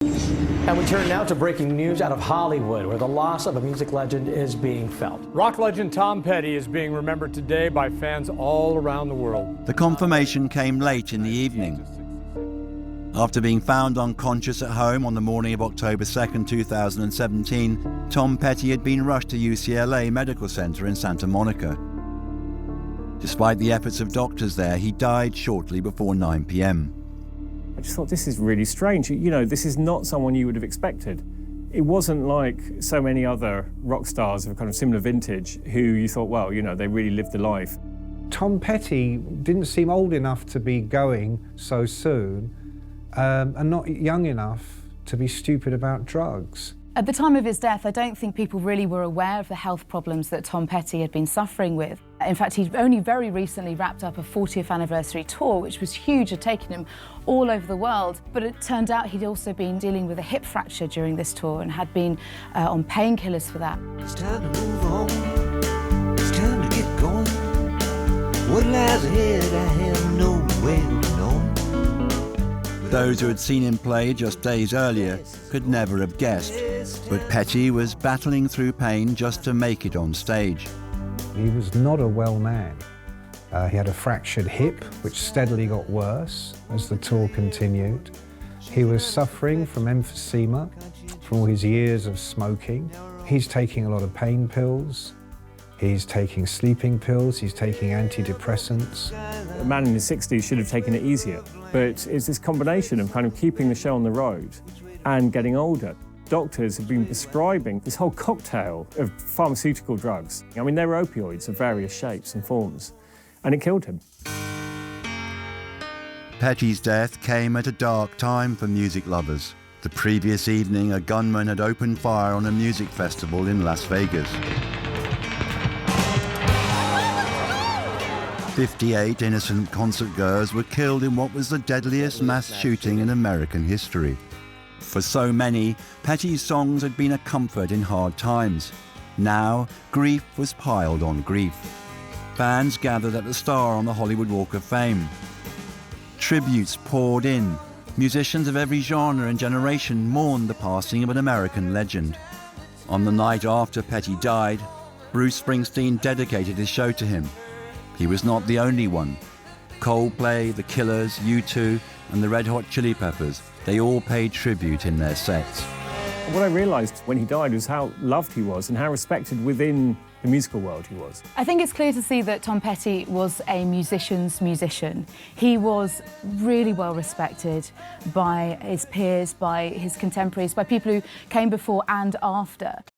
And we turn now to breaking news out of Hollywood, where the loss of a music legend is being felt. Rock legend Tom Petty is being remembered today by fans all around the world. The confirmation came late in the evening. After being found unconscious at home on the morning of October 2nd, 2017, Tom Petty had been rushed to UCLA Medical Center in Santa Monica. Despite the efforts of doctors there, he died shortly before 9 p.m. I just thought, this is really strange. You know, this is not someone you would have expected. It wasn't like so many other rock stars of kind of similar vintage who you thought, well, you know, they really lived the life. Tom Petty didn't seem old enough to be going so soon, and not young enough to be stupid about drugs. At the time of his death, I don't think people really were aware of the health problems that Tom Petty had been suffering with. In fact, he'd only very recently wrapped up a 40th anniversary tour, which was huge, had taken him all over the world. But it turned out he'd also been dealing with a hip fracture during this tour and had been on painkillers for that. It's time to move on. It's time to get going. What lies ahead, I have no way of knowing. Those who had seen him play just days earlier could never have guessed, but Petty was battling through pain just to make it on stage. He was not a well man. He had a fractured hip, which steadily got worse as the tour continued. He was suffering from emphysema from all his years of smoking. He's taking a lot of pain pills. He's taking sleeping pills, he's taking antidepressants. A man in his 60s should have taken it easier, but it's this combination of kind of keeping the show on the road and getting older. Doctors have been prescribing this whole cocktail of pharmaceutical drugs. I mean, they were opioids of various shapes and forms, and it killed him. Petty's death came at a dark time for music lovers. The previous evening, a gunman had opened fire on a music festival in Las Vegas. 58 innocent concertgoers were killed in what was the deadliest mass shooting in American history. For so many, Petty's songs had been a comfort in hard times. Now, grief was piled on grief. Fans gathered at the Star on the Hollywood Walk of Fame. Tributes poured in. Musicians of every genre and generation mourned the passing of an American legend. On the night after Petty died, Bruce Springsteen dedicated his show to him. He was not the only one. Coldplay, The Killers, U2, and the Red Hot Chili Peppers, they all paid tribute in their sets. What I realised when he died was how loved he was and how respected within the musical world he was. I think it's clear to see that Tom Petty was a musician's musician. He was really well respected by his peers, by his contemporaries, by people who came before and after.